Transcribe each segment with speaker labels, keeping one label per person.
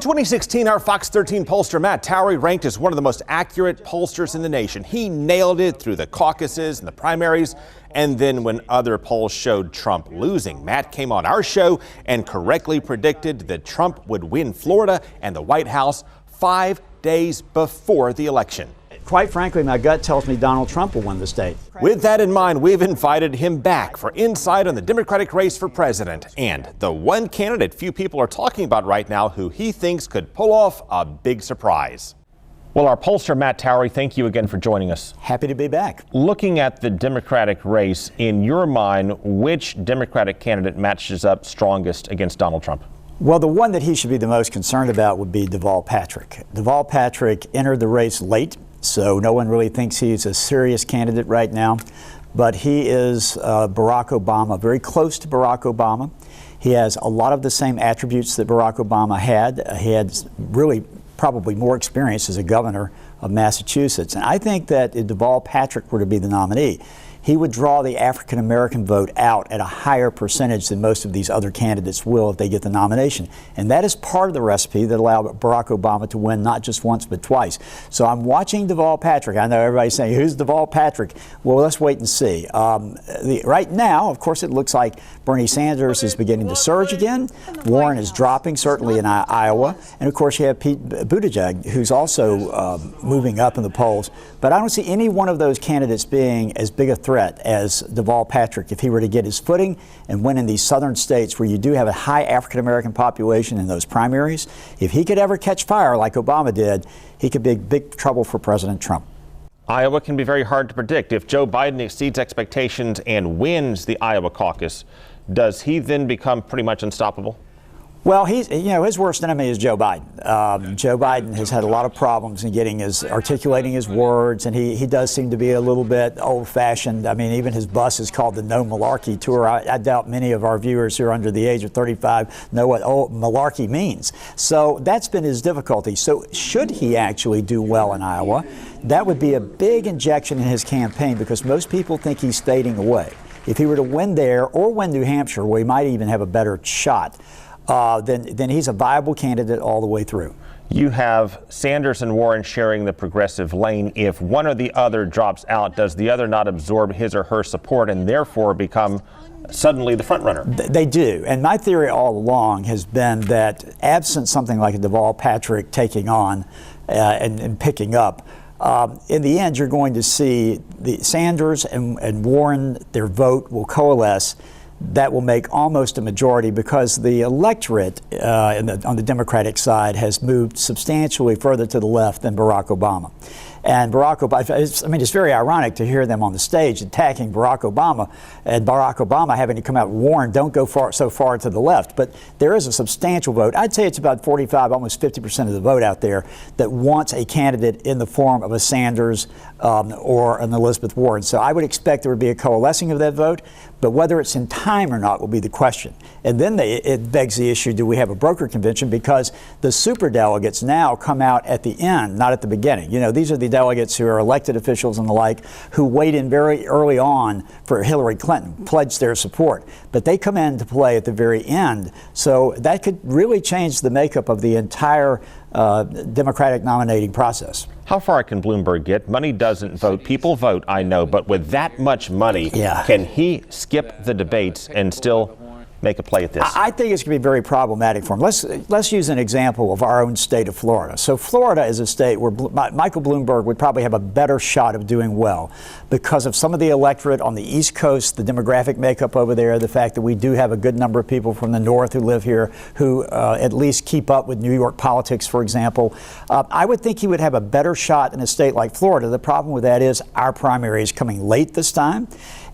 Speaker 1: In 2016, our Fox 13 pollster Matt Towery ranked as one of the most accurate pollsters in the nation. He nailed it through the caucuses and the primaries. And then when other polls showed Trump losing, Matt came on our show and correctly predicted that Trump would win Florida and the White House 5 days before the election.
Speaker 2: Quite frankly, my gut tells me Donald Trump will win the state.
Speaker 1: With that in mind, we've invited him back for insight on the Democratic race for president and the one candidate few people are talking about right now who he thinks could pull off a big surprise. Well, our pollster Matt Towery, thank you again for joining us.
Speaker 2: Happy to be back.
Speaker 1: Looking at the Democratic race, in your mind, which Democratic candidate matches up strongest against Donald Trump?
Speaker 2: Well, the one that he should be the most concerned about would be Deval Patrick. Deval Patrick entered the race late, so no one really thinks he's a serious candidate right now. But he is Barack Obama, very close to Barack Obama. He has a lot of the same attributes that Barack Obama had. He had really probably more experience as a governor of Massachusetts. And I think that if Deval Patrick were to be the nominee, he would draw the African-American vote out at a higher percentage than most of these other candidates will if they get the nomination. And that is part of the recipe that allowed Barack Obama to win not just once but twice. So I'm watching Deval Patrick. I know everybody's saying, who's Deval Patrick? Well, let's wait and see. Right now, of course, it looks like Bernie Sanders is beginning to surge again. Warren is dropping, certainly in Iowa. And, of course, you have Pete Buttigieg, who's also moving up in the polls. But I don't see any one of those candidates being as big a threat as Deval Patrick if he were to get his footing and win in these southern states where you do have a high African-American population in those primaries. If he could ever catch fire like Obama did, he could be big trouble for President Trump.
Speaker 1: Iowa can be very hard to predict. If Joe Biden exceeds expectations and wins the Iowa caucus, does he then become pretty much unstoppable?
Speaker 2: Well, his worst enemy is Joe Biden. Joe Biden has had a lot of problems in articulating his words, and he does seem to be a little bit old-fashioned. I mean, even his bus is called the No Malarkey Tour. I doubt many of our viewers who are under the age of 35 know what malarkey means. So that's been his difficulty. So should he actually do well in Iowa, that would be a big injection in his campaign because most people think he's fading away. If he were to win there or win New Hampshire, where he might even have a better shot, then he's a viable candidate all the way through.
Speaker 1: You have Sanders and Warren sharing the progressive lane. If one or the other drops out, does the other not absorb his or her support and therefore become suddenly the front runner?
Speaker 2: They do. And my theory all along has been that absent something like a Deval Patrick taking on and picking up, in the end, you're going to see the Sanders and Warren, their vote will coalesce. That will make almost a majority because the electorate on the Democratic side has moved substantially further to the left than Barack Obama. And Barack Obama, it's very ironic to hear them on the stage attacking Barack Obama and Barack Obama having to come out, Warren, don't go so far to the left. But there is a substantial vote. I'd say it's about 45, almost 50% of the vote out there that wants a candidate in the form of a Sanders or an Elizabeth Warren. So I would expect there would be a coalescing of that vote. But whether it's in time or not will be the question. And then it begs the issue, do we have a broker convention? Because the superdelegates now come out at the end, not at the beginning. You know, these are the delegates who are elected officials and the like who weighed in very early on for Hillary Clinton, pledged their support. But they come into play at the very end. So that could really change the makeup of the entire Democratic nominating process.
Speaker 1: How far can Bloomberg get? Money doesn't vote. People vote, I know. But with that much money, can he skip the debates and still make a play at this?
Speaker 2: I think it's going to be very problematic for him. Let's use an example of our own state of Florida. So Florida is a state where Michael Bloomberg would probably have a better shot of doing well because of some of the electorate on the East Coast, the demographic makeup over there, the fact that we do have a good number of people from the North who live here who at least keep up with New York politics, for example. I would think he would have a better shot in a state like Florida. The problem with that is our primary is coming late this time.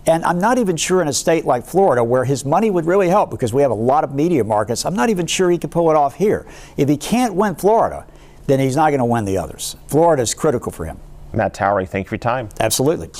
Speaker 2: And I'm not even sure in a state like Florida where his money would really help because we have a lot of media markets. I'm not even sure he could pull it off here. If he can't win Florida, then he's not going to win the others. Florida is critical for him.
Speaker 1: Matt Towery, thank you for your time.
Speaker 2: Absolutely.